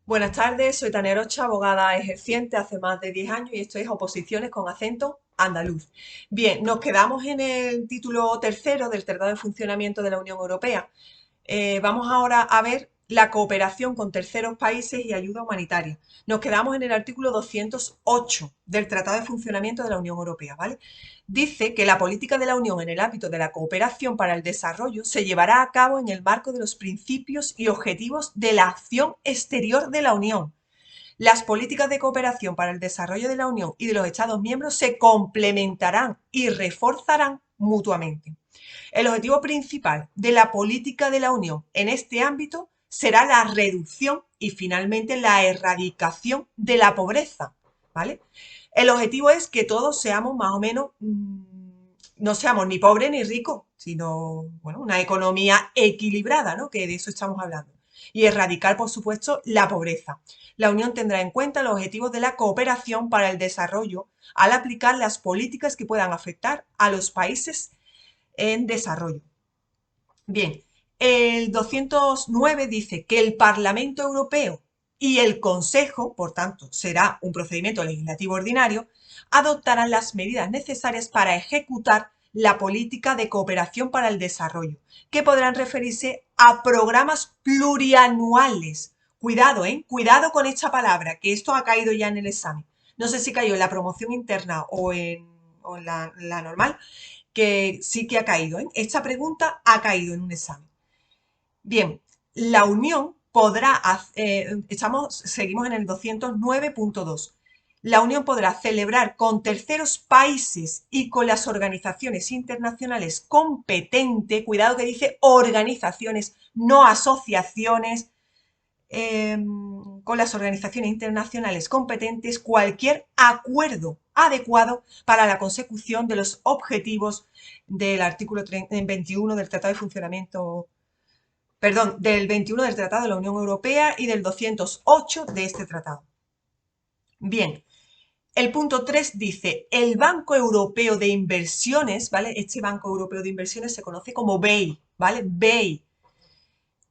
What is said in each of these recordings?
Buenas tardes, soy Tania Rocha, abogada ejerciente hace más de 10 años y esto es Oposiciones con acento andaluz. Bien, nos quedamos en el título tercero del Tratado de Funcionamiento de la Unión Europea. Vamos ahora a ver la cooperación con terceros países y ayuda humanitaria. Nos quedamos en el artículo 208 del Tratado de Funcionamiento de la Unión Europea, ¿vale? Dice que la política de la Unión en el ámbito de la cooperación para el desarrollo se llevará a cabo en el marco de los principios y objetivos de la acción exterior de la Unión. Las políticas de cooperación para el desarrollo de la Unión y de los Estados miembros se complementarán y reforzarán mutuamente. El objetivo principal de la política de la Unión en este ámbito será la reducción y finalmente la erradicación de la pobreza, ¿vale? El objetivo es que todos seamos más o menos, no seamos ni pobres ni ricos, sino, bueno, una economía equilibrada, ¿no? Que de eso estamos hablando. Y erradicar, por supuesto, la pobreza. La Unión tendrá en cuenta los objetivos de la cooperación para el desarrollo al aplicar las políticas que puedan afectar a los países en desarrollo. Bien, el 209 dice que el Parlamento Europeo y el Consejo, por tanto, será un procedimiento legislativo ordinario, adoptarán las medidas necesarias para ejecutar la política de cooperación para el desarrollo, que podrán referirse a programas plurianuales. Cuidado, ¿eh? Cuidado con esta palabra, que esto ha caído ya en el examen. No sé si cayó en la promoción interna o en la normal, que sí que ha caído, ¿eh? Esta pregunta ha caído en un examen. Bien, la Unión podrá, seguimos en el 209.2. La Unión podrá celebrar con terceros países y con las organizaciones internacionales competentes, cuidado que dice organizaciones, no asociaciones, con las organizaciones internacionales competentes cualquier acuerdo adecuado para la consecución de los objetivos del artículo 21 del Tratado de Funcionamiento, perdón, del 21 del Tratado de la Unión Europea y del 208 de este tratado. Bien, el punto 3 dice, el Banco Europeo de Inversiones, ¿vale? Este Banco Europeo de Inversiones se conoce como BEI, ¿vale? BEI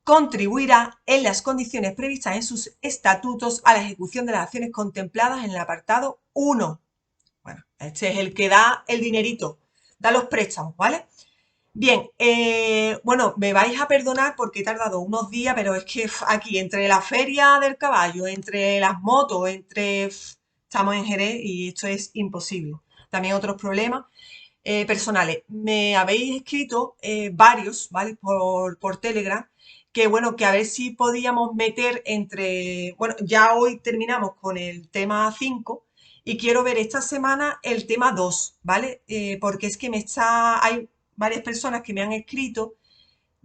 contribuirá en las condiciones previstas en sus estatutos a la ejecución de las acciones contempladas en el apartado 1. Bueno, este es el que da el dinerito, da los préstamos, ¿vale? Bien, bueno, me vais a perdonar porque he tardado unos días, pero es que aquí entre la feria del caballo, entre las motos, estamos en Jerez y esto es imposible. También otros problemas personales. Me habéis escrito varios, ¿vale? Por Telegram, que bueno, que a ver si podíamos meter entre, bueno, ya hoy terminamos con el tema 5 y quiero ver esta semana el tema 2, ¿vale? Porque es que hay varias personas que me han escrito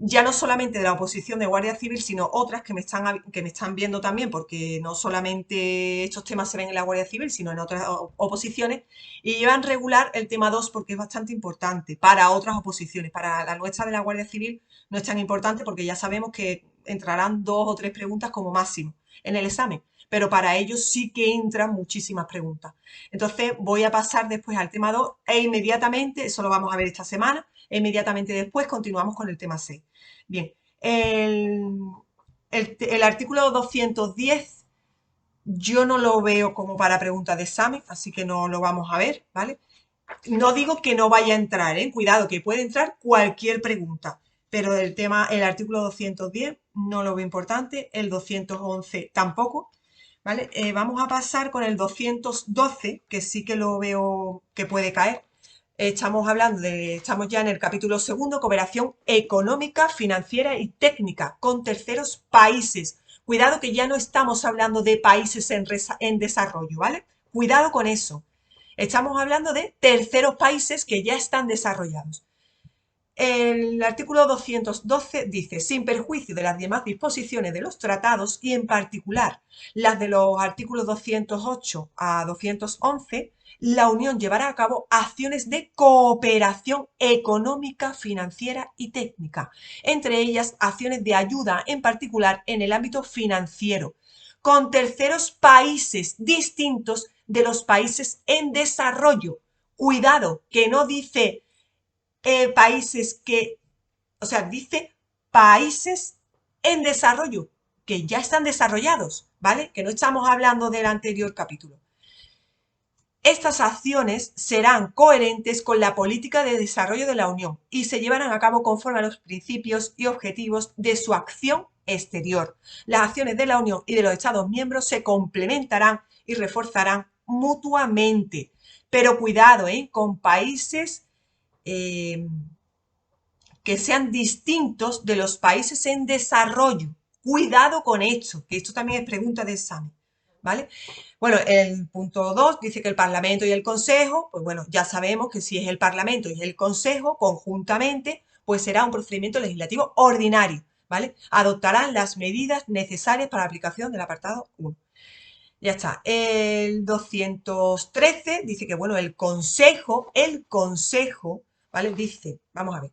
ya no solamente de la oposición de Guardia Civil, sino otras que me están viendo también, porque no solamente estos temas se ven en la Guardia Civil, sino en otras oposiciones, y llevan regular el tema 2 porque es bastante importante para otras oposiciones. Para la nuestra de la Guardia Civil no es tan importante porque ya sabemos que entrarán dos o tres preguntas como máximo en el examen, pero para ellos sí que entran muchísimas preguntas. Entonces voy a pasar después al tema 2 e inmediatamente, eso lo vamos a ver esta semana, e inmediatamente después continuamos con el tema 6. Bien, el artículo 210 yo no lo veo como para pregunta de examen, así que no lo vamos a ver, ¿vale? No digo que no vaya a entrar, ¿eh? Cuidado, que puede entrar cualquier pregunta, pero el artículo 210 no lo veo importante, el 211 tampoco, ¿vale? Vamos a pasar con el 212, que sí que lo veo que puede caer. Estamos ya en el capítulo segundo, cooperación económica, financiera y técnica con terceros países. Cuidado que ya no estamos hablando de países en desarrollo, ¿vale? Cuidado con eso. Estamos hablando de terceros países que ya están desarrollados. El artículo 212 dice, sin perjuicio de las demás disposiciones de los tratados y en particular las de los artículos 208 a 211, la Unión llevará a cabo acciones de cooperación económica, financiera y técnica, entre ellas acciones de ayuda en particular en el ámbito financiero, con terceros países distintos de los países en desarrollo. Cuidado, que no dice países que, o sea, dice países en desarrollo, que ya están desarrollados, ¿vale? Que no estamos hablando del anterior capítulo. Estas acciones serán coherentes con la política de desarrollo de la Unión y se llevarán a cabo conforme a los principios y objetivos de su acción exterior. Las acciones de la Unión y de los Estados miembros se complementarán y reforzarán mutuamente. Pero cuidado, con países que sean distintos de los países en desarrollo. Cuidado con esto, que esto también es pregunta de examen, ¿vale? Bueno, el punto 2 dice que el Parlamento y el Consejo, pues bueno, ya sabemos que si es el Parlamento y el Consejo conjuntamente, pues será un procedimiento legislativo ordinario, ¿vale? Adoptarán las medidas necesarias para la aplicación del apartado 1. Ya está. El 213 dice que, bueno, el Consejo, ¿vale? Dice, vamos a ver,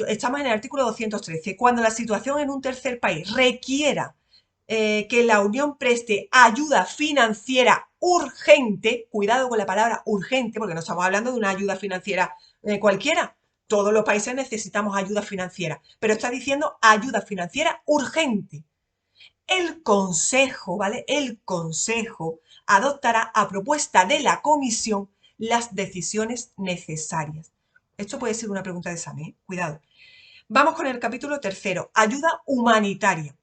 estamos en el artículo 213, cuando la situación en un tercer país requiera que la Unión preste ayuda financiera urgente, cuidado con la palabra urgente, porque no estamos hablando de una ayuda financiera cualquiera, todos los países necesitamos ayuda financiera, pero está diciendo ayuda financiera urgente. El Consejo, ¿vale? El Consejo adoptará a propuesta de la Comisión las decisiones necesarias. Esto puede ser una pregunta de examen, ¿eh? Cuidado. Vamos con el capítulo tercero, ayuda humanitaria.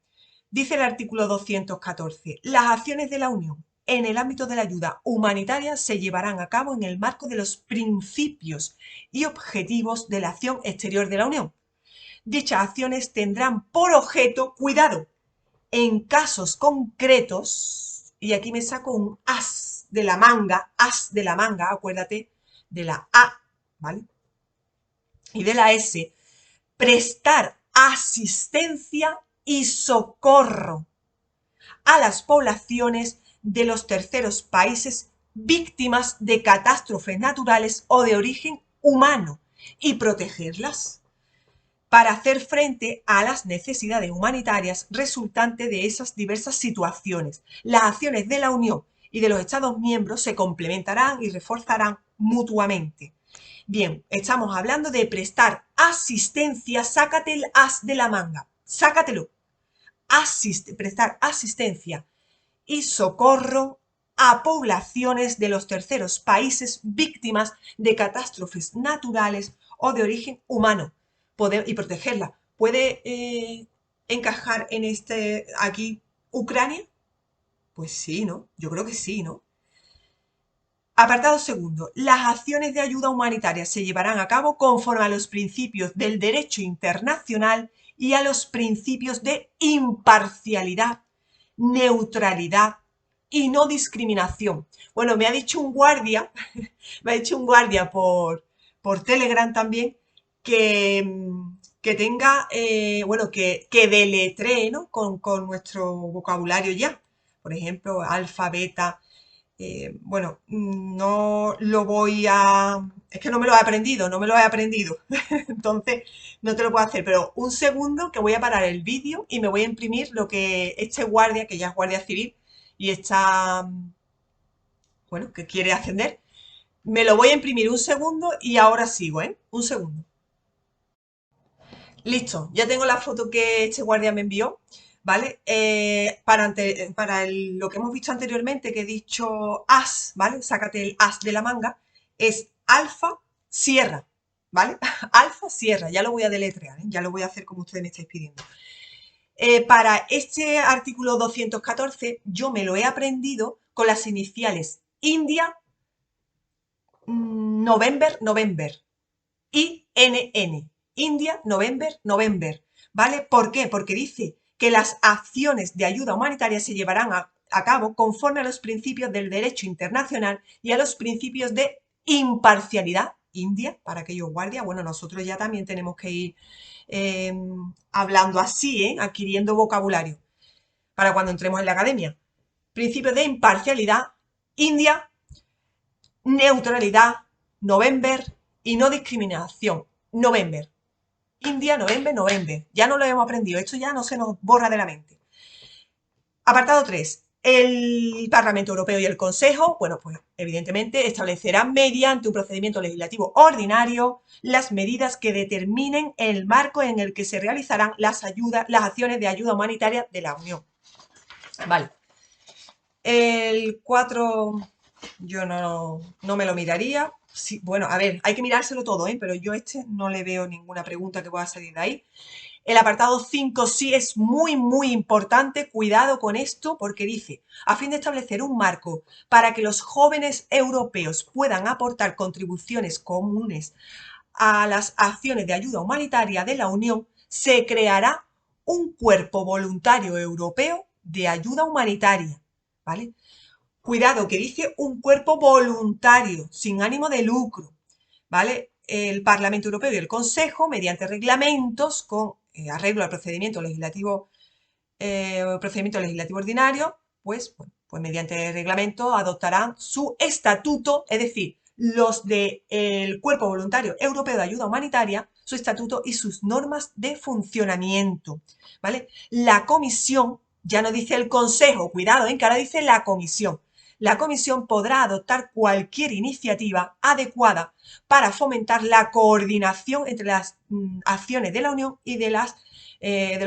Dice el artículo 214, las acciones de la Unión en el ámbito de la ayuda humanitaria se llevarán a cabo en el marco de los principios y objetivos de la acción exterior de la Unión. Dichas acciones tendrán por objeto, cuidado, en casos concretos, y aquí me saco un as de la manga, acuérdate de la A, ¿vale? Y de la S, prestar asistencia y socorro a las poblaciones de los terceros países víctimas de catástrofes naturales o de origen humano y protegerlas para hacer frente a las necesidades humanitarias resultantes de esas diversas situaciones. Las acciones de la Unión y de los Estados miembros se complementarán y reforzarán mutuamente. Bien, estamos hablando de prestar asistencia, sácate el as de la manga, sácatelo. Prestar asistencia y socorro a poblaciones de los terceros países víctimas de catástrofes naturales o de origen humano y protegerla. ¿Puede encajar en aquí Ucrania? Pues sí, ¿no? Yo creo que sí, ¿no? Apartado segundo. Las acciones de ayuda humanitaria se llevarán a cabo conforme a los principios del derecho internacional y a los principios de imparcialidad, neutralidad y no discriminación. Bueno, me ha dicho un guardia, por Telegram también, que tenga, bueno, que deletree, ¿no? Con nuestro vocabulario ya. Por ejemplo, alfa, beta. Bueno, no lo voy a... Es que no me lo he aprendido, no me lo he aprendido. Entonces, no te lo puedo hacer. Pero un segundo que voy a parar el vídeo y me voy a imprimir lo que este guardia, que ya es guardia civil y está, bueno, que quiere ascender, me lo voy a imprimir un segundo y ahora sigo, ¿eh? Un segundo. Listo, ya tengo la foto que este guardia me envió, ¿vale? Lo que hemos visto anteriormente, que he dicho as, ¿vale? Sácate el as de la manga, es alfa sierra, ¿vale? Alfa sierra, ya lo voy a deletrear, ¿eh? Ya lo voy a hacer como ustedes me estáis pidiendo. Para este artículo 214 yo me lo he aprendido con las iniciales India, November, November, INN, India, November, November, ¿vale? ¿Por qué? Porque dice que las acciones de ayuda humanitaria se llevarán a cabo conforme a los principios del derecho internacional y a los principios de imparcialidad. India, para aquellos guardias, bueno, nosotros ya también tenemos que ir hablando así, adquiriendo vocabulario para cuando entremos en la academia. Principios de imparcialidad, India, neutralidad, November y no discriminación, November. India, November, November. Ya no lo hemos aprendido, esto ya no se nos borra de la mente. Apartado 3. El Parlamento Europeo y el Consejo, bueno, pues evidentemente establecerán mediante un procedimiento legislativo ordinario las medidas que determinen el marco en el que se realizarán las acciones de ayuda humanitaria de la Unión. Vale. El 4 yo no me lo miraría. Sí, bueno, a ver, hay que mirárselo todo, ¿eh? Pero yo no le veo ninguna pregunta que pueda salir de ahí. El apartado 5 sí es muy, muy importante. Cuidado con esto porque dice, a fin de establecer un marco para que los jóvenes europeos puedan aportar contribuciones comunes a las acciones de ayuda humanitaria de la Unión, se creará un cuerpo voluntario europeo de ayuda humanitaria, ¿vale? Cuidado, que dice un cuerpo voluntario, sin ánimo de lucro, ¿vale? El Parlamento Europeo y el Consejo, mediante reglamentos con arreglo al procedimiento legislativo ordinario, pues, bueno, pues mediante reglamento adoptarán su estatuto, es decir, los del Cuerpo Voluntario Europeo de Ayuda Humanitaria, su estatuto y sus normas de funcionamiento, ¿vale? La Comisión, ya no dice el Consejo, cuidado, que ahora dice la Comisión. La Comisión podrá adoptar cualquier iniciativa adecuada para fomentar la coordinación entre las acciones de la Unión y de los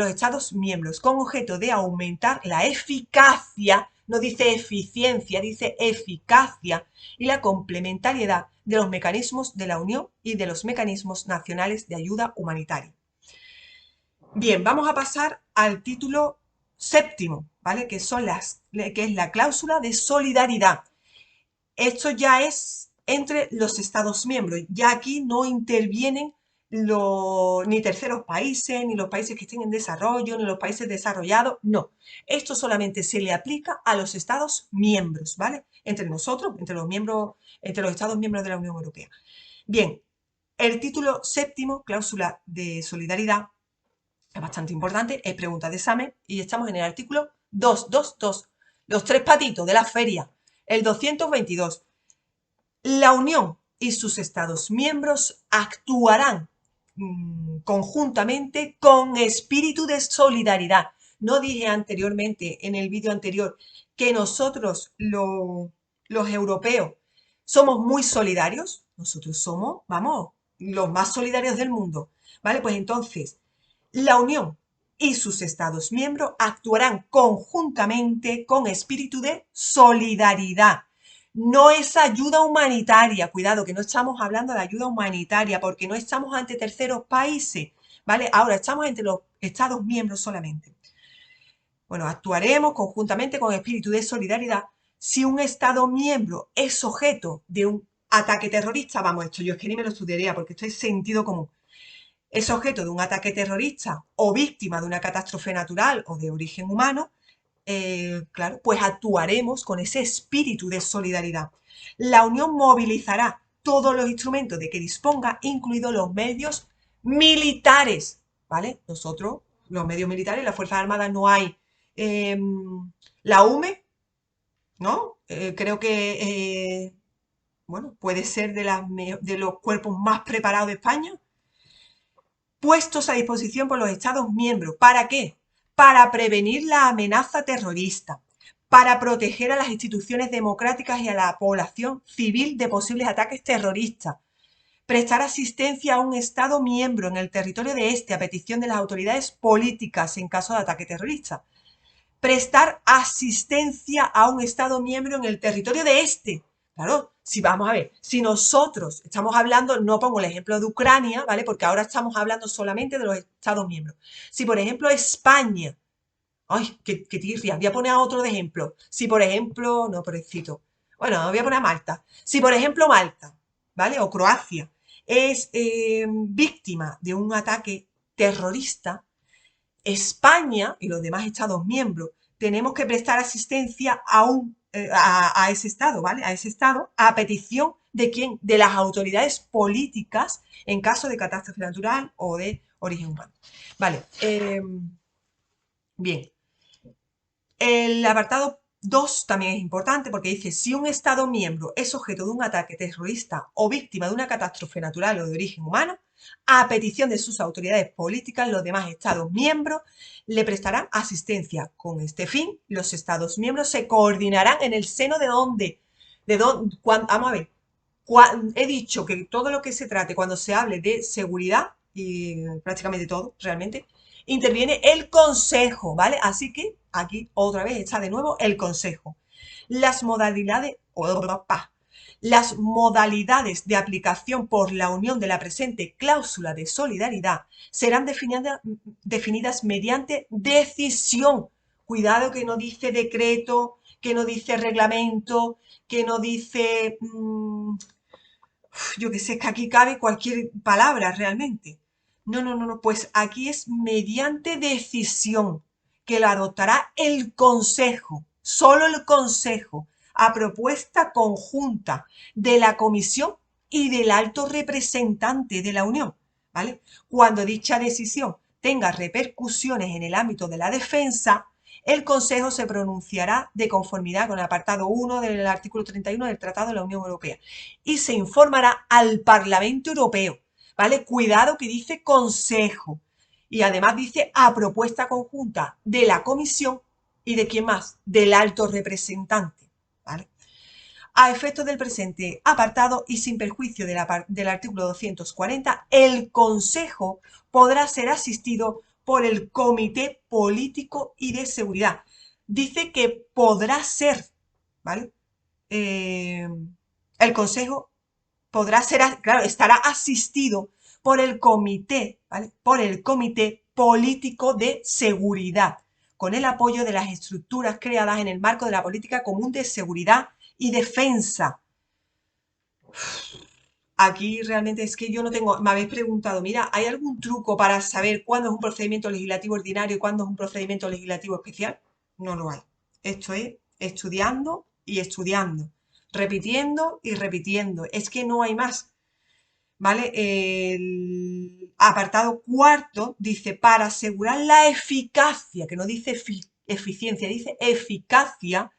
Estados miembros, con objeto de aumentar la eficacia, no dice eficiencia, dice eficacia, y la complementariedad de los mecanismos de la Unión y de los mecanismos nacionales de ayuda humanitaria. Bien, vamos a pasar al título séptimo, ¿vale? Que es la cláusula de solidaridad. Esto ya es entre los Estados miembros. Ya aquí no intervienen ni terceros países, ni los países que estén en desarrollo, ni los países desarrollados. No. Esto solamente se le aplica a los Estados miembros, ¿vale? Entre nosotros, entre los Estados miembros de la Unión Europea. Bien, el título séptimo, cláusula de solidaridad, es bastante importante, es pregunta de examen y estamos en el artículo 222, los tres patitos de la feria, el 222. La Unión y sus Estados miembros actuarán conjuntamente con espíritu de solidaridad. No dije anteriormente, en el vídeo anterior, que nosotros, los europeos, somos muy solidarios. Nosotros somos, vamos, los más solidarios del mundo. ¿Vale? Pues entonces, la Unión y sus Estados miembros actuarán conjuntamente con espíritu de solidaridad. No es ayuda humanitaria, cuidado, que no estamos hablando de ayuda humanitaria porque no estamos ante terceros países, ¿vale? Ahora estamos entre los Estados miembros solamente. Bueno, actuaremos conjuntamente con espíritu de solidaridad si un Estado miembro es objeto de un ataque terrorista. Vamos, esto yo es que ni me lo estudiaría porque esto es sentido común. Es objeto de un ataque terrorista o víctima de una catástrofe natural o de origen humano, claro, pues actuaremos con ese espíritu de solidaridad. La Unión movilizará todos los instrumentos de que disponga, incluidos los medios militares, ¿vale? Nosotros, los medios militares, las Fuerzas Armadas no hay. La UME, ¿no? Creo que, bueno, puede ser de los cuerpos más preparados de España, puestos a disposición por los Estados miembros. ¿Para qué? Para prevenir la amenaza terrorista, para proteger a las instituciones democráticas y a la población civil de posibles ataques terroristas, prestar asistencia a un Estado miembro en el territorio de este a petición de las autoridades políticas en caso de ataque terrorista, prestar asistencia a un Estado miembro en el territorio de este. Claro, si vamos a ver, si nosotros estamos hablando, no pongo el ejemplo de Ucrania, ¿vale? Porque ahora estamos hablando solamente de los Estados miembros. Si, por ejemplo, España, ay, qué tirria, voy a poner otro de ejemplo. Si, por ejemplo, no, pobrecito, bueno, voy a poner a Malta. Si, por ejemplo, Malta, ¿vale? O Croacia es víctima de un ataque terrorista, España y los demás Estados miembros tenemos que prestar asistencia a ese Estado, ¿vale? A ese Estado, a petición de quién, de las autoridades políticas en caso de catástrofe natural o de origen humano. Vale, bien. El apartado 2 también es importante porque dice, si un Estado miembro es objeto de un ataque terrorista o víctima de una catástrofe natural o de origen humano, A petición de sus autoridades políticas, los demás Estados miembros le prestarán asistencia. Con este fin, los Estados miembros se coordinarán en el seno de dónde, vamos a ver, he dicho que todo lo que se trate cuando se hable de seguridad, y prácticamente todo, realmente, interviene el Consejo, ¿vale? Así que aquí otra vez está de nuevo el Consejo. Las modalidades, las modalidades de aplicación por la Unión de la presente cláusula de solidaridad serán definidas mediante decisión. Cuidado que no dice decreto, que no dice reglamento, que no dice yo que sé, es que aquí cabe cualquier palabra realmente. No, no, no, no, pues aquí es mediante decisión que lo adoptará el Consejo, solo el Consejo, a propuesta conjunta de la Comisión y del alto representante de la Unión, ¿vale? Cuando dicha decisión tenga repercusiones en el ámbito de la defensa, el Consejo se pronunciará de conformidad con el apartado 1 del artículo 31 del Tratado de la Unión Europea y se informará al Parlamento Europeo, ¿vale? Cuidado que dice Consejo y además dice a propuesta conjunta de la Comisión y de quién más, del alto representante, ¿vale? A efectos del presente apartado y sin perjuicio del artículo 240, el Consejo podrá ser asistido por el Comité Político y de Seguridad. Dice que podrá ser, ¿vale? El Consejo podrá ser, claro, estará asistido por el Comité, ¿vale? Por el Comité Político de Seguridad, con el apoyo de las estructuras creadas en el marco de la política común de seguridad y defensa. Aquí realmente es que yo no tengo, me habéis preguntado, mira, ¿hay algún truco para saber cuándo es un procedimiento legislativo ordinario y cuándo es un procedimiento legislativo especial? No lo hay. Esto es estudiando y estudiando, repitiendo y repitiendo. Es que no hay más. ¿Vale? El apartado cuarto dice, para asegurar la eficacia, que no dice eficiencia, dice eficacia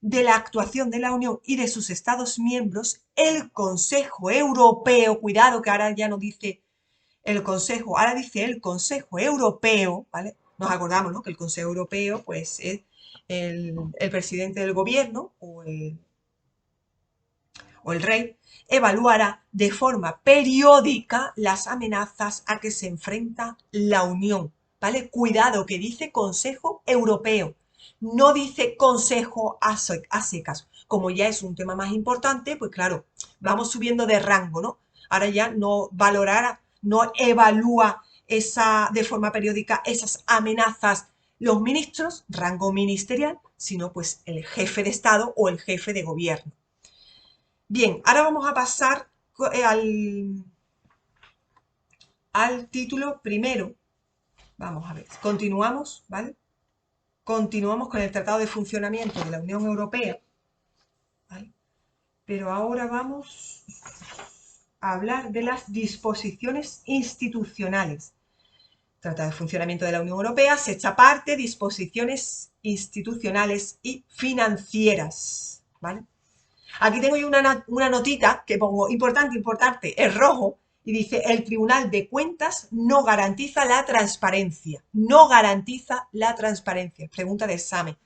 de la actuación de la Unión y de sus Estados miembros, el Consejo Europeo, cuidado que ahora ya no dice el Consejo, ahora dice el Consejo Europeo, ¿vale? Nos acordamos, ¿no? Que el Consejo Europeo, pues, es el presidente del gobierno o el rey, evaluará de forma periódica las amenazas a que se enfrenta la Unión, ¿vale? Cuidado que dice Consejo Europeo, no dice Consejo a secas. Como ya es un tema más importante, pues claro, vamos subiendo de rango, ¿no? Ahora ya no valorará, no evalúa de forma periódica esas amenazas los ministros, rango ministerial, sino pues el jefe de Estado o el jefe de gobierno. Bien, ahora vamos a pasar al título primero. Vamos a ver, continuamos, ¿vale? Continuamos con el Tratado de Funcionamiento de la Unión Europea, ¿vale? Pero ahora vamos a hablar de las disposiciones institucionales. Tratado de Funcionamiento de la Unión Europea, sexta parte, disposiciones institucionales y financieras, ¿vale? Aquí tengo yo una notita que pongo importante, importante, es rojo, y dice, el Tribunal de Cuentas no garantiza la transparencia. No garantiza la transparencia. Pregunta de examen.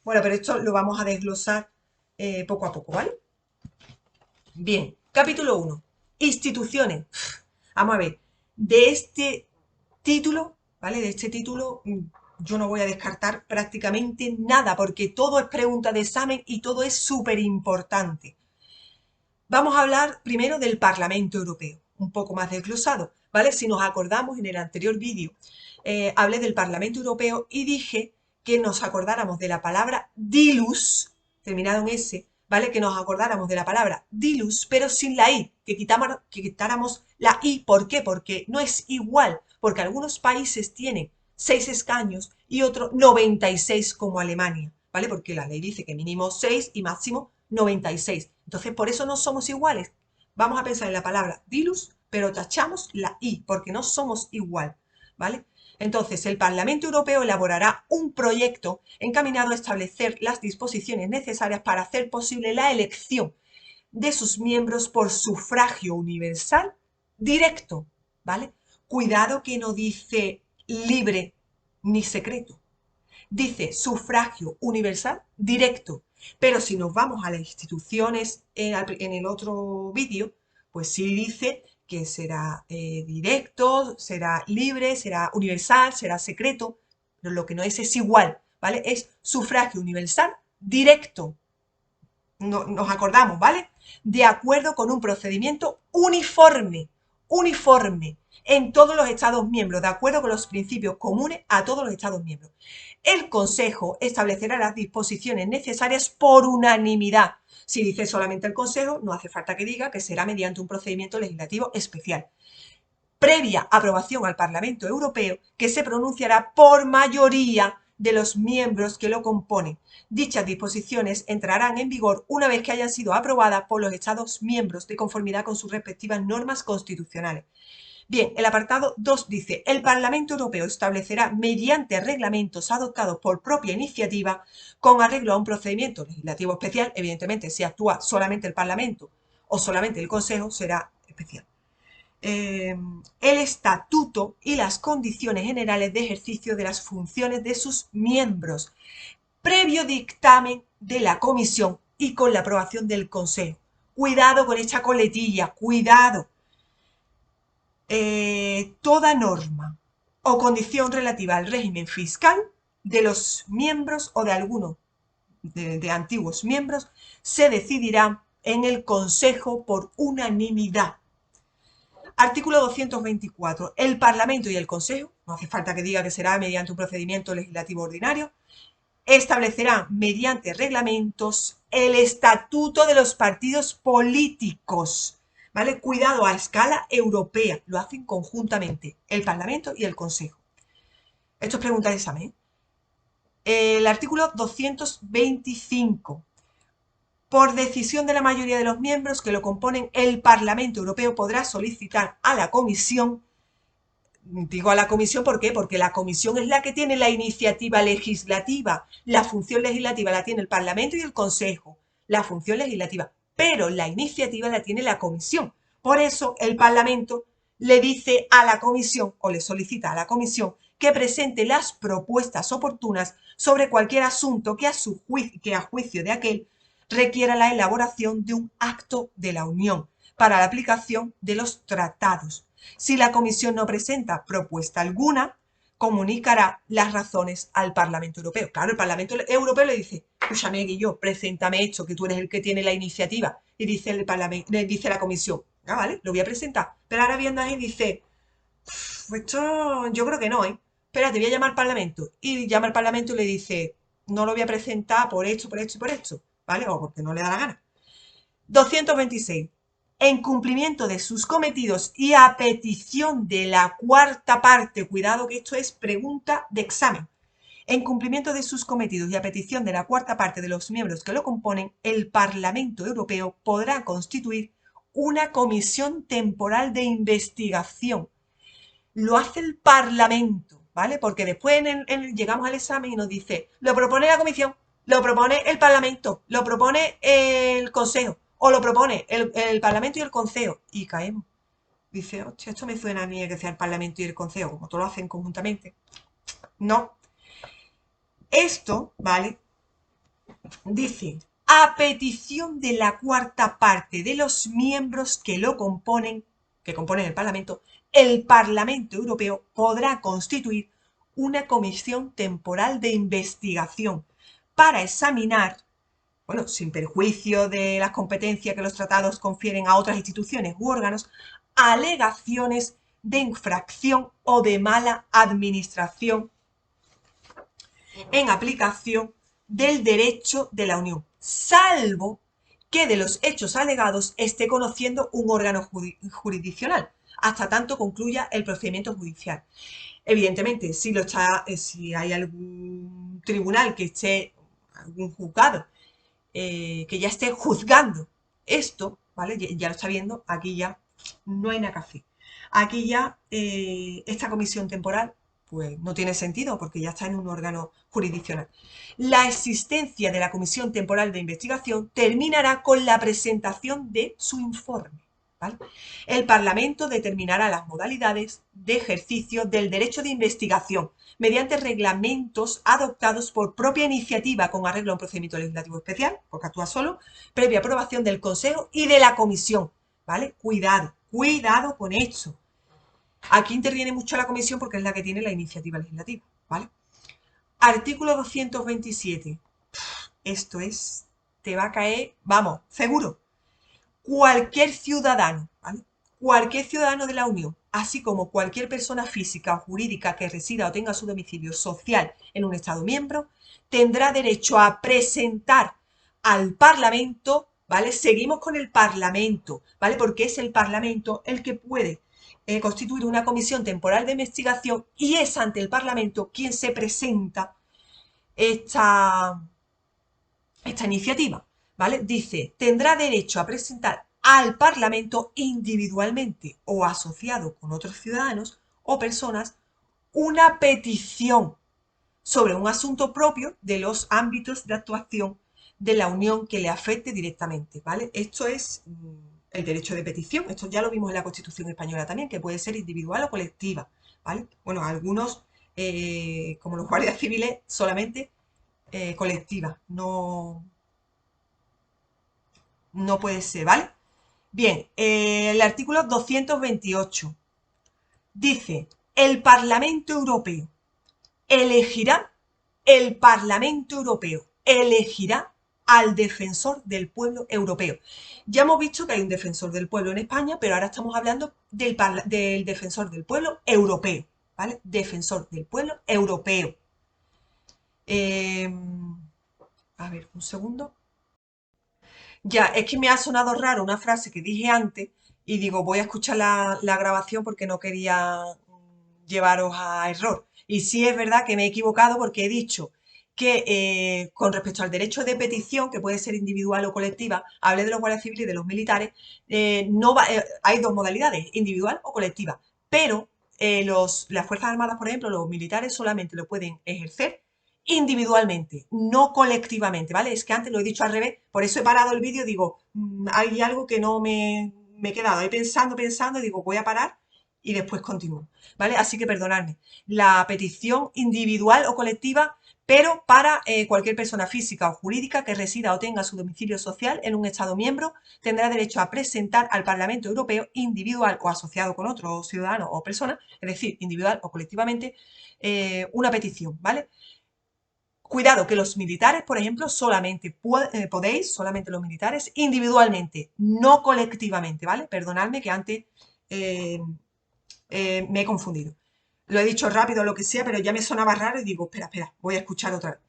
Bueno, pero esto lo vamos a desglosar poco a poco, ¿vale? Bien, capítulo 1. Instituciones. Vamos a ver, de este título, ¿vale? De este título yo no voy a descartar prácticamente nada, porque todo es pregunta de examen y todo es súper importante. Vamos a hablar primero del Parlamento Europeo, un poco más desglosado, ¿vale? Si nos acordamos, en el anterior vídeo hablé del Parlamento Europeo y dije que nos acordáramos de la palabra dilus, terminado en S, ¿vale? Que nos acordáramos de la palabra dilus, pero sin la I, que quitáramos la I. ¿Por qué? Porque no es igual, porque algunos países tienen 6 escaños y otros 96 como Alemania, ¿vale? Porque la ley dice que mínimo 6 y máximo 96. Entonces, por eso no somos iguales. Vamos a pensar en la palabra dilus, pero tachamos la I, porque no somos igual, ¿vale? Entonces, el Parlamento Europeo elaborará un proyecto encaminado a establecer las disposiciones necesarias para hacer posible la elección de sus miembros por sufragio universal directo, ¿vale? Cuidado que no dice libre ni secreto. Dice sufragio universal directo. Pero si nos vamos a las instituciones en el otro vídeo, pues sí dice que será directo, será libre, será universal, será secreto. Pero lo que no es igual, ¿vale? Es sufragio universal directo. Nos acordamos, ¿vale? De acuerdo con un procedimiento uniforme, uniforme en todos los Estados miembros, de acuerdo con los principios comunes a todos los Estados miembros. El Consejo establecerá las disposiciones necesarias por unanimidad. Si dice solamente el Consejo, no hace falta que diga que será mediante un procedimiento legislativo especial, previa aprobación al Parlamento Europeo, que se pronunciará por mayoría de los miembros que lo componen. Dichas disposiciones entrarán en vigor una vez que hayan sido aprobadas por los Estados miembros de conformidad con sus respectivas normas constitucionales. Bien, el apartado 2 dice: el Parlamento Europeo establecerá mediante reglamentos adoptados por propia iniciativa con arreglo a un procedimiento legislativo especial. Evidentemente, si actúa solamente el Parlamento o solamente el Consejo, será especial. El estatuto y las condiciones generales de ejercicio de las funciones de sus miembros, previo dictamen de la Comisión y con la aprobación del Consejo. Cuidado con esta coletilla, cuidado. Toda norma o condición relativa al régimen fiscal de los miembros o de algunos de antiguos miembros se decidirá en el Consejo por unanimidad. Artículo 224. El Parlamento y el Consejo, no hace falta que diga que será mediante un procedimiento legislativo ordinario, establecerán mediante reglamentos el estatuto de los partidos políticos. ¿Vale? Cuidado, a escala europea. Lo hacen conjuntamente el Parlamento y el Consejo. Esto es pregunta de examen. El artículo 225. Por decisión de la mayoría de los miembros que lo componen, el Parlamento Europeo podrá solicitar a la Comisión, digo a la Comisión, ¿por qué? Porque la Comisión es la que tiene la iniciativa legislativa. La función legislativa la tiene el Parlamento y el Consejo, la función legislativa, pero la iniciativa la tiene la Comisión. Por eso el Parlamento le dice a la Comisión, o le solicita a la Comisión, que presente las propuestas oportunas sobre cualquier asunto que a juicio de aquel requiera la elaboración de un acto de la Unión para la aplicación de los tratados. Si la Comisión no presenta propuesta alguna, comunicará las razones al Parlamento Europeo. Claro, el Parlamento Europeo le dice: escúchame, Guillo, preséntame esto, que tú eres el que tiene la iniciativa. Y dice el Parlamento, le dice la Comisión: ah, vale, lo voy a presentar. Pero ahora viendo ahí dice: esto yo creo que no, ¿eh? Espérate, voy a llamar al Parlamento. Y llama al Parlamento y le dice: no lo voy a presentar por esto, por esto y por esto, ¿vale? O porque no le da la gana. 226. En cumplimiento de sus cometidos y a petición de la cuarta parte, cuidado que esto es pregunta de examen, en cumplimiento de sus cometidos y a petición de la cuarta parte de los miembros que lo componen, el Parlamento Europeo podrá constituir una comisión temporal de investigación. Lo hace el Parlamento, ¿vale? Porque después llegamos al examen y nos dice: lo propone la Comisión, lo propone el Parlamento, lo propone el Consejo, o lo propone el Parlamento y el Consejo. Y caemos. Dice: hostia, esto me suena a mí que sea el Parlamento y el Consejo, como todos lo hacen conjuntamente. No. Esto, ¿vale? Dice: a petición de la cuarta parte de los miembros que componen el Parlamento, el Parlamento Europeo podrá constituir una comisión temporal de investigación para examinar, bueno, sin perjuicio de las competencias que los tratados confieren a otras instituciones u órganos, alegaciones de infracción o de mala administración en aplicación del derecho de la Unión, salvo que de los hechos alegados esté conociendo un órgano jurisdiccional, hasta tanto concluya el procedimiento judicial. Evidentemente, si hay algún tribunal que esté, algún juzgado, que ya esté juzgando esto, ¿vale? Ya lo está viendo, aquí ya no hay nada que hacer. Aquí ya esta comisión temporal pues no tiene sentido porque ya está en un órgano jurisdiccional. La existencia de la comisión temporal de investigación terminará con la presentación de su informe. ¿vale? El Parlamento determinará las modalidades de ejercicio del derecho de investigación mediante reglamentos adoptados por propia iniciativa con arreglo a un procedimiento legislativo especial, porque actúa solo, previa aprobación del Consejo y de la Comisión, ¿vale? Cuidado, cuidado con esto. Aquí interviene mucho la Comisión porque es la que tiene la iniciativa legislativa, ¿vale? Artículo 227. Esto es, te va a caer, vamos, seguro. Cualquier ciudadano, ¿vale? Cualquier ciudadano de la Unión, así como cualquier persona física o jurídica que resida o tenga su domicilio social en un Estado miembro, tendrá derecho a presentar al Parlamento, ¿vale? Seguimos con el Parlamento, ¿vale? Porque es el Parlamento el que puede constituir una comisión temporal de investigación y es ante el Parlamento quien se presenta esta, esta iniciativa, ¿vale? Dice, tendrá derecho a presentar al Parlamento individualmente o asociado con otros ciudadanos o personas una petición sobre un asunto propio de los ámbitos de actuación de la Unión que le afecte directamente, ¿vale? Esto es el derecho de petición, esto ya lo vimos en la Constitución española también, que puede ser individual o colectiva, ¿vale? Bueno, algunos, como los guardias civiles, solamente colectiva, no puede ser, ¿vale? Bien, el artículo 228 dice, elegirá, el Parlamento Europeo elegirá al defensor del pueblo europeo. Ya hemos visto que hay un defensor del pueblo en España, pero ahora estamos hablando del defensor del pueblo europeo, ¿vale? Defensor del pueblo europeo. Eh, a ver, un segundo. Ya, es que me ha sonado raro una frase que dije antes y digo, voy a escuchar la grabación porque no quería llevaros a error. Y sí es verdad que me he equivocado porque he dicho que con respecto al derecho de petición, que puede ser individual o colectiva, hablé de los guardias civiles y de los militares, hay dos modalidades, individual o colectiva. Pero las Fuerzas Armadas, por ejemplo, los militares solamente lo pueden ejercer individualmente, no colectivamente, ¿vale? Es que antes lo he dicho al revés, por eso he parado el vídeo, digo, hay algo que no me he quedado ahí pensando, y digo, voy a parar y después continúo, ¿vale? Así que perdonadme. La petición individual o colectiva, pero para cualquier persona física o jurídica que resida o tenga su domicilio social en un Estado miembro, tendrá derecho a presentar al Parlamento Europeo individual o asociado con otro ciudadano o persona, es decir, individual o colectivamente, una petición, ¿vale? Cuidado, que los militares, por ejemplo, solamente los militares, individualmente, no colectivamente, ¿vale? Perdonadme que antes eh, me he confundido. Lo he dicho rápido o lo que sea, pero ya me sonaba raro y digo, espera, voy a escuchar otra vez.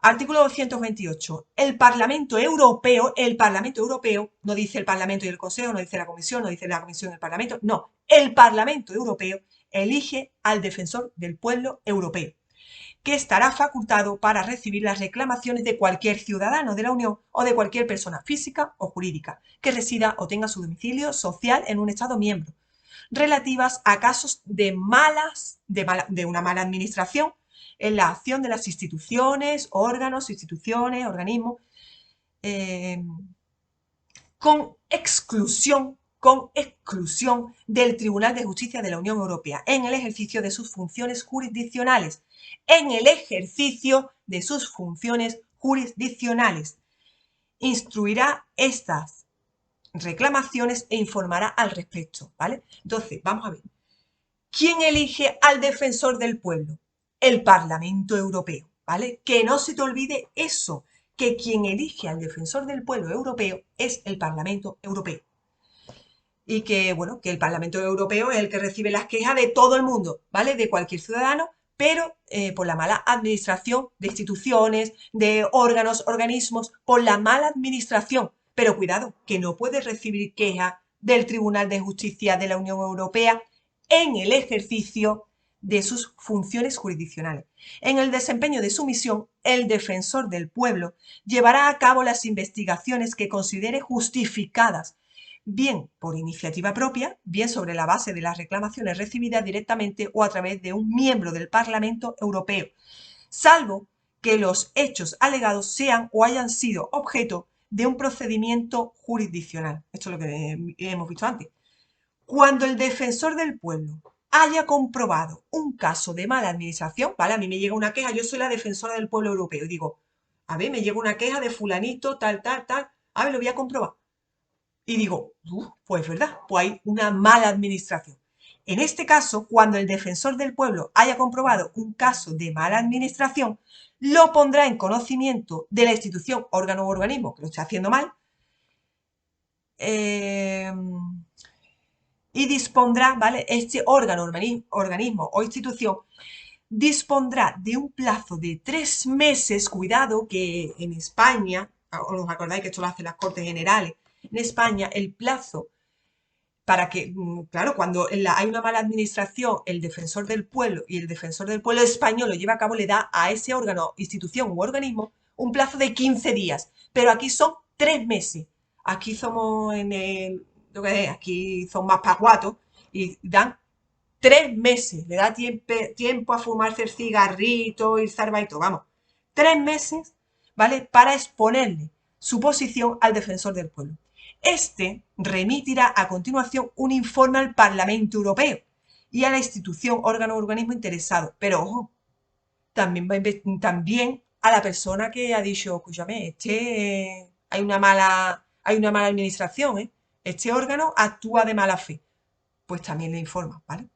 Artículo 228. El Parlamento Europeo, no dice el Parlamento y el Consejo, no dice la Comisión, no dice la Comisión y el Parlamento, no, el Parlamento Europeo elige al defensor del pueblo europeo, que estará facultado para recibir las reclamaciones de cualquier ciudadano de la Unión o de cualquier persona física o jurídica que resida o tenga su domicilio social en un Estado miembro, relativas a casos de una mala administración en la acción de las organismos, eh, con exclusión del Tribunal de Justicia de la Unión Europea en el ejercicio de sus funciones jurisdiccionales. En el ejercicio de sus funciones jurisdiccionales. Instruirá estas reclamaciones e informará al respecto, ¿vale? Entonces, vamos a ver. ¿Quién elige al defensor del pueblo? El Parlamento Europeo, ¿vale? Que no se te olvide eso, que quien elige al defensor del pueblo europeo es el Parlamento Europeo. Y que, bueno, que el Parlamento Europeo es el que recibe las quejas de todo el mundo, ¿vale? De cualquier ciudadano, pero por la mala administración de instituciones, de órganos, organismos, por la mala administración. Pero cuidado, que no puede recibir queja del Tribunal de Justicia de la Unión Europea en el ejercicio de sus funciones jurisdiccionales. En el desempeño de su misión, el defensor del pueblo llevará a cabo las investigaciones que considere justificadas, bien por iniciativa propia, bien sobre la base de las reclamaciones recibidas directamente o a través de un miembro del Parlamento Europeo, salvo que los hechos alegados sean o hayan sido objeto de un procedimiento jurisdiccional. Esto es lo que hemos visto antes. Cuando el defensor del pueblo haya comprobado un caso de mala administración, ¿vale? A mí me llega una queja, yo soy la defensora del pueblo europeo, y digo, a ver, me llega una queja de fulanito, tal, tal, tal, a ver, lo voy a comprobar. Y digo, pues es verdad, pues hay una mala administración. En este caso, cuando el defensor del pueblo haya comprobado un caso de mala administración, lo pondrá en conocimiento de la institución, órgano o organismo que lo esté haciendo mal, eh, y dispondrá, ¿vale? Este órgano, organismo o institución dispondrá de un plazo de 3 meses, cuidado que en España, os acordáis que esto lo hacen las Cortes Generales, en España el plazo para que, claro, cuando hay una mala administración, el defensor del pueblo y el defensor del pueblo español lo lleva a cabo, le da a ese órgano, institución u organismo un plazo de 15 días, pero aquí son 3 meses. Aquí somos aquí son más paguatos y dan 3 meses, le da tiempo a fumarse el cigarrito, ir salvaito, vamos. 3 meses, ¿vale? Para exponerle su posición al defensor del pueblo. Este remitirá a continuación un informe al Parlamento Europeo y a la institución, órgano o organismo interesado. Pero ojo, también a la persona que ha dicho, escúchame, hay una mala administración, ¿eh? Este órgano actúa de mala fe. Pues también le informa, ¿vale?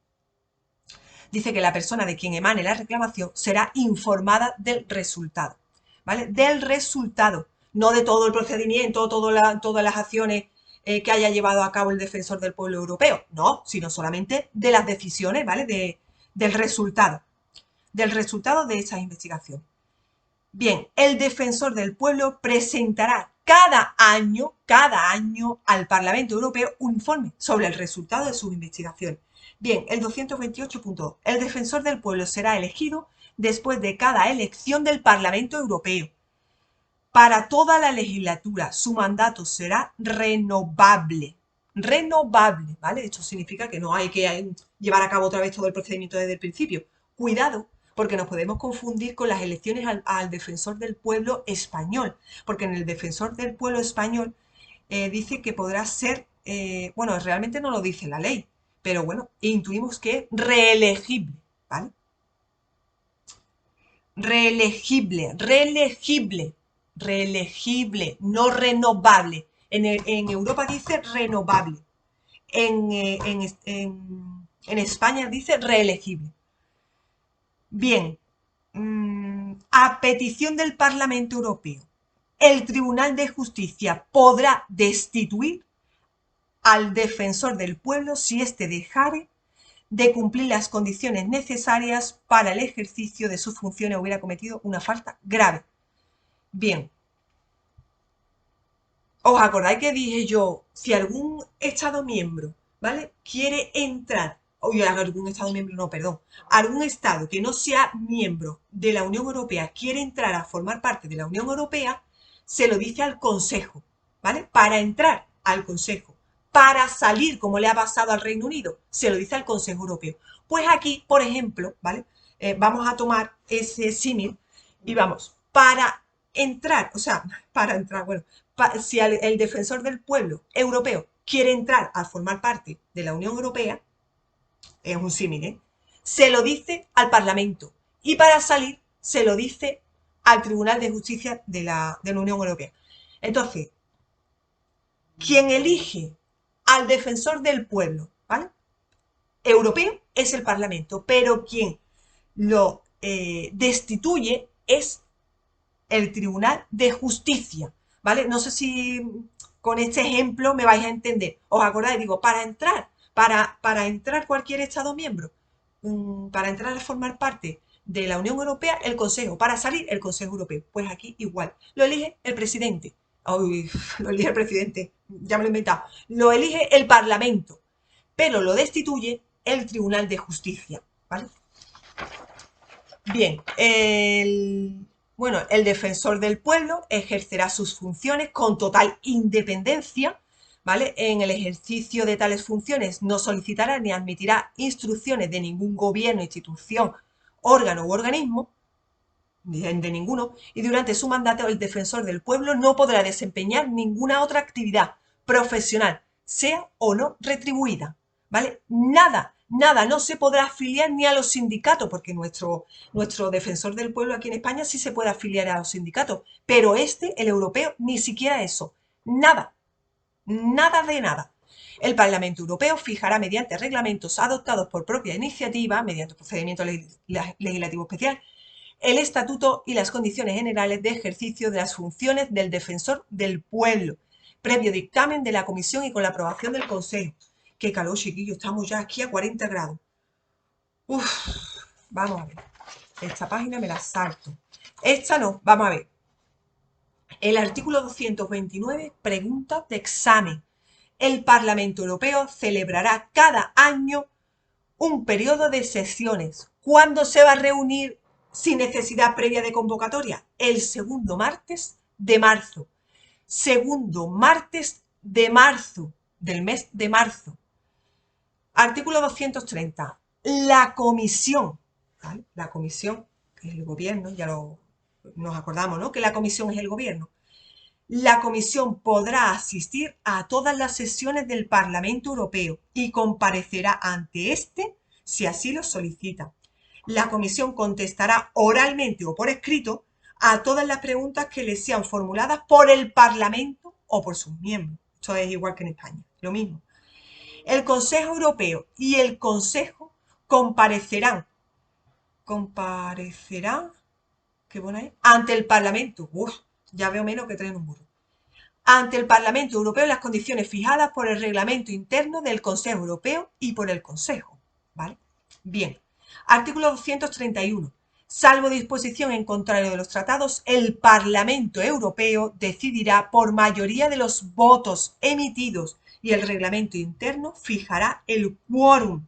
Dice que la persona de quien emane la reclamación será informada del resultado, ¿vale? Del resultado, no de todo el procedimiento, todas las acciones que haya llevado a cabo el defensor del pueblo europeo, no, sino solamente de las decisiones, ¿vale? Del resultado de esas investigaciones. Bien, el defensor del pueblo presentará cada año al Parlamento Europeo un informe sobre el resultado de sus investigaciones. Bien, el 228.2. El defensor del pueblo será elegido después de cada elección del Parlamento Europeo. Para toda la legislatura, su mandato será renovable. Renovable, ¿vale? Esto significa que no hay que llevar a cabo otra vez todo el procedimiento desde el principio. Cuidado, porque nos podemos confundir con las elecciones al defensor del pueblo español, porque en el defensor del pueblo español dice que podrá ser, bueno, realmente no lo dice la ley, pero bueno, intuimos que es reelegible, ¿vale? Reelegible, no renovable. En Europa dice renovable, en España dice reelegible. Bien, a petición del Parlamento Europeo, el Tribunal de Justicia podrá destituir al defensor del pueblo si éste dejare de cumplir las condiciones necesarias para el ejercicio de sus funciones o hubiera cometido una falta grave. Bien, ¿os acordáis que dije yo, si algún Estado miembro, ¿vale? Quiere entrar, o algún Estado miembro, no, perdón, algún Estado que no sea miembro de la Unión Europea quiere entrar a formar parte de la Unión Europea, se lo dice al Consejo, ¿vale? Para entrar al Consejo, para salir, como le ha pasado al Reino Unido, se lo dice al Consejo Europeo. Pues aquí, por ejemplo, ¿vale? Vamos a tomar ese símil y vamos, para entrar, o sea, para entrar, bueno, si el defensor del pueblo europeo quiere entrar a formar parte de la Unión Europea, es un símil, ¿eh? Se lo dice al Parlamento y para salir se lo dice al Tribunal de Justicia de la Unión Europea. Entonces, quien elige al defensor del pueblo, ¿vale? Europeo es el Parlamento, pero quien lo destituye es el Tribunal de Justicia, ¿vale? No sé si con este ejemplo me vais a entender. ¿Os acordáis? Digo, para entrar cualquier Estado miembro, para entrar a formar parte de la Unión Europea, el Consejo, para salir, el Consejo Europeo. Pues aquí igual, lo elige el presidente. Uy, lo elige el presidente, ya me lo he inventado. Lo elige el Parlamento, pero lo destituye el Tribunal de Justicia, ¿vale? Bien, bueno, el defensor del pueblo ejercerá sus funciones con total independencia, ¿vale? En el ejercicio de tales funciones no solicitará ni admitirá instrucciones de ningún gobierno, institución, órgano u organismo, de ninguno, y durante su mandato el defensor del pueblo no podrá desempeñar ninguna otra actividad profesional, sea o no retribuida, ¿vale? Nada, nada, no se podrá afiliar ni a los sindicatos, porque nuestro defensor del pueblo aquí en España sí se puede afiliar a los sindicatos, pero el europeo, ni siquiera eso, nada, nada de nada. El Parlamento Europeo fijará mediante reglamentos adoptados por propia iniciativa, mediante procedimiento legislativo especial, el estatuto y las condiciones generales de ejercicio de las funciones del defensor del pueblo, previo dictamen de la comisión y con la aprobación del Consejo. Qué calor, chiquillos, estamos ya aquí a 40 grados. Uf, vamos a ver. Esta página me la salto. Esta no, vamos a ver. El artículo 229, preguntas de examen. El Parlamento Europeo celebrará cada año un periodo de sesiones. ¿Cuándo se va a reunir sin necesidad previa de convocatoria? El segundo martes de marzo. Segundo martes de marzo, del mes de marzo. Artículo 230. La comisión, ¿vale? La comisión, que es el gobierno, nos acordamos, ¿no? Que la comisión es el gobierno. La comisión podrá asistir a todas las sesiones del Parlamento Europeo y comparecerá ante éste si así lo solicita. La comisión contestará oralmente o por escrito a todas las preguntas que le sean formuladas por el Parlamento o por sus miembros. Esto es igual que en España, lo mismo. El Consejo Europeo y el Consejo comparecerán, ¿qué pone ahí? Ante el Parlamento. Uf, ya veo menos que traen un burro. Ante el Parlamento Europeo en las condiciones fijadas por el reglamento interno del Consejo Europeo y por el Consejo. ¿Vale? Bien. Artículo 231. Salvo disposición en contrario de los tratados, el Parlamento Europeo decidirá por mayoría de los votos emitidos y el reglamento interno fijará el quórum.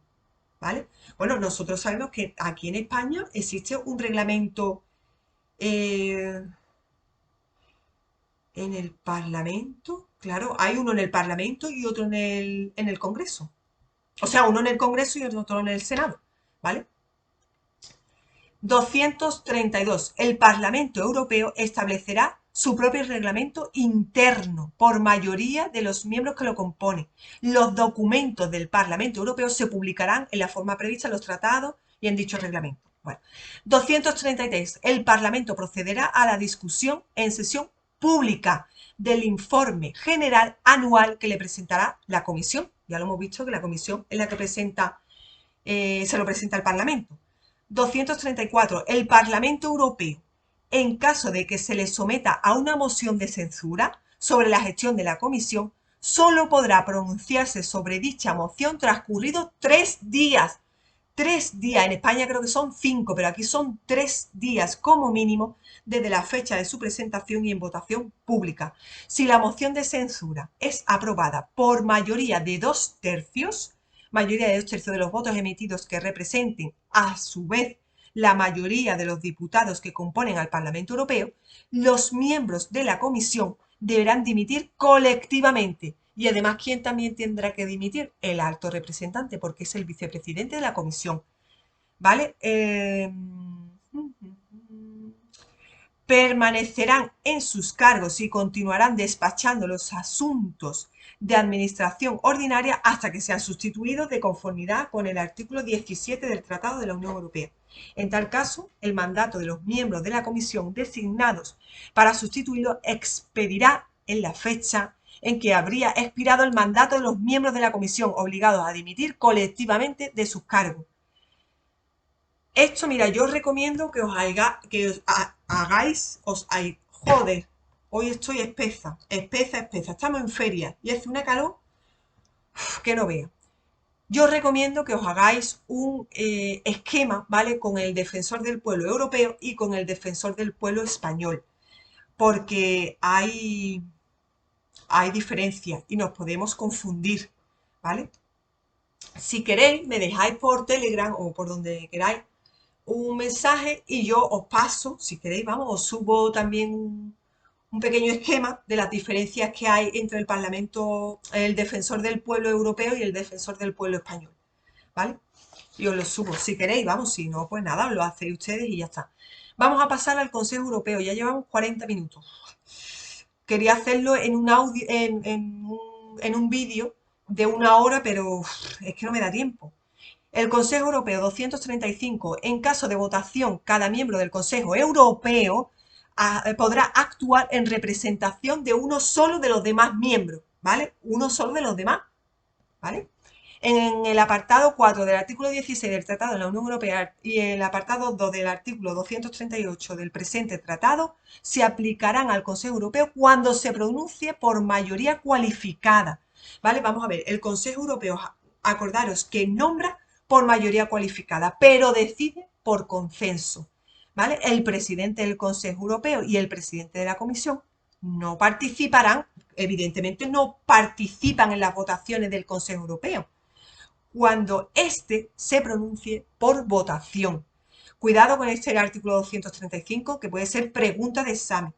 ¿Vale? Bueno, nosotros sabemos que aquí en España existe un reglamento en el Parlamento. Claro, hay uno en el Parlamento y otro en el Congreso. O sea, uno en el Congreso y otro en el Senado. ¿Vale? 232. El Parlamento Europeo establecerá su propio reglamento interno por mayoría de los miembros que lo componen. Los documentos del Parlamento Europeo se publicarán en la forma prevista en los tratados y en dicho reglamento. Bueno, 233. El Parlamento procederá a la discusión en sesión pública del informe general anual que le presentará la Comisión. Ya lo hemos visto que la Comisión es la que se lo presenta al Parlamento. 234. El Parlamento Europeo, en caso de que se le someta a una moción de censura sobre la gestión de la Comisión, solo podrá pronunciarse sobre dicha moción transcurridos 3 días. 3 días, en España creo que son 5, pero aquí son 3 días como mínimo desde la fecha de su presentación y en votación pública. Si la moción de censura es aprobada por mayoría de 2/3, mayoría de 2/3 de los votos emitidos que representen a su vez la mayoría de los diputados que componen al Parlamento Europeo, los miembros de la Comisión deberán dimitir colectivamente. Y además, ¿quién también tendrá que dimitir? El alto representante, porque es el vicepresidente de la Comisión. ¿Vale? Permanecerán en sus cargos y continuarán despachando los asuntos de administración ordinaria hasta que sean sustituidos de conformidad con el artículo 17 del Tratado de la Unión Europea. En tal caso, el mandato de los miembros de la comisión designados para sustituirlo expedirá en la fecha en que habría expirado el mandato de los miembros de la comisión obligados a dimitir colectivamente de sus cargos. Esto, mira, yo os recomiendo que joder, hoy estoy espesa, estamos en feria y hace una calor que no vea. Yo os recomiendo que os hagáis un esquema, ¿vale? Con el defensor del pueblo europeo y con el defensor del pueblo español, porque hay diferencias y nos podemos confundir, ¿vale? Si queréis, me dejáis por Telegram o por donde queráis un mensaje y yo os paso, si queréis, vamos, os subo también un pequeño esquema de las diferencias que hay entre el Parlamento, el defensor del pueblo europeo y el defensor del pueblo español, ¿vale? Y os lo subo, si queréis, vamos, si no, pues nada, os lo hacéis ustedes y ya está. Vamos a pasar al Consejo Europeo, ya llevamos 40 minutos. Quería hacerlo en un audio, en un vídeo de 1 hora, pero es que no me da tiempo. El Consejo Europeo 235. En caso de votación, cada miembro del Consejo Europeo podrá actuar en representación de uno solo de los demás miembros, ¿vale? Uno solo de los demás, ¿vale? En el apartado 4 del artículo 16 del Tratado de la Unión Europea y el apartado 2 del artículo 238 del presente tratado se aplicarán al Consejo Europeo cuando se pronuncie por mayoría cualificada. ¿Vale? Vamos a ver, el Consejo Europeo, acordaros que nombra por mayoría cualificada, pero decide por consenso. ¿Vale? El presidente del Consejo Europeo y el presidente de la Comisión no participarán, evidentemente no participan en las votaciones del Consejo Europeo cuando éste se pronuncie por votación. Cuidado con este artículo 235, que puede ser pregunta de examen.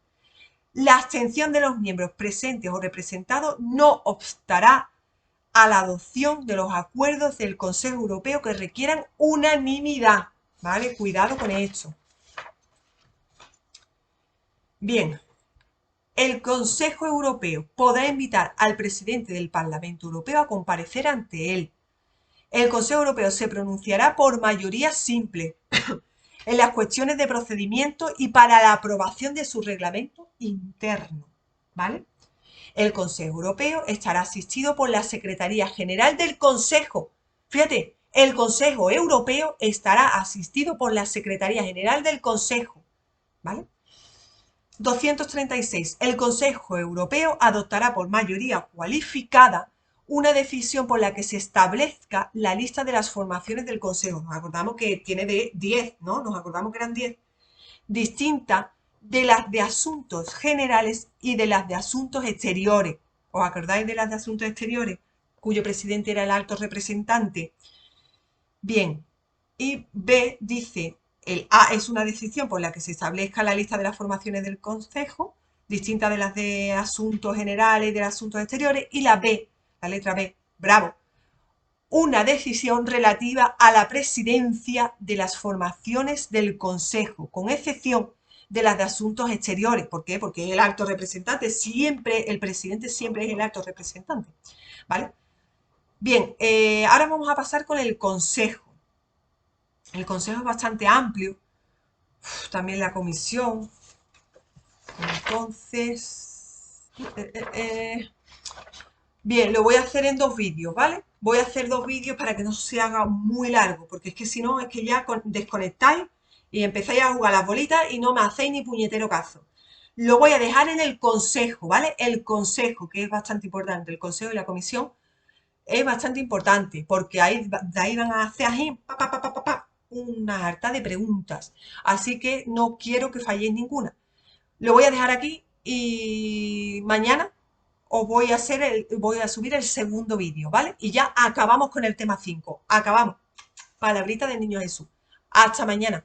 La abstención de los miembros presentes o representados no obstará a la adopción de los acuerdos del Consejo Europeo que requieran unanimidad. ¿Vale? Cuidado con esto. Bien, el Consejo Europeo podrá invitar al presidente del Parlamento Europeo a comparecer ante él. El Consejo Europeo se pronunciará por mayoría simple en las cuestiones de procedimiento y para la aprobación de su reglamento interno, ¿vale? El Consejo Europeo estará asistido por la Secretaría General del Consejo. Fíjate, el Consejo Europeo estará asistido por la Secretaría General del Consejo, ¿vale? 236. El Consejo Europeo adoptará por mayoría cualificada una decisión por la que se establezca la lista de las formaciones del Consejo. Nos acordamos que tiene de 10, ¿no? Nos acordamos que eran 10. Distinta de las de asuntos generales y de las de asuntos exteriores. ¿Os acordáis de las de asuntos exteriores? Cuyo presidente era el alto representante. Bien, y B dice, el A es una decisión por la que se establezca la lista de las formaciones del Consejo, distinta de las de asuntos generales y de asuntos exteriores, y la B, la letra B, bravo, una decisión relativa a la presidencia de las formaciones del Consejo, con excepción de las de asuntos exteriores. ¿Por qué? Porque el alto representante siempre, el presidente siempre es el alto representante, ¿vale? Bien, ahora vamos a pasar con el Consejo. El Consejo es bastante amplio, también la comisión. Entonces, bien, lo voy a hacer en 2 vídeos, ¿vale? Voy a hacer 2 vídeos para que no se haga muy largo, porque es que si no, es que ya desconectáis y empezáis a jugar las bolitas y no me hacéis ni puñetero caso. Lo voy a dejar en el Consejo, ¿vale? El Consejo, que es bastante importante, el Consejo y la Comisión es bastante importante, porque de ahí van a hacer así, una harta de preguntas. Así que no quiero que falléis ninguna. Lo voy a dejar aquí y mañana os voy a subir el segundo vídeo, ¿vale? Y ya acabamos con el tema 5. Acabamos. Palabrita del Niño Jesús. Hasta mañana.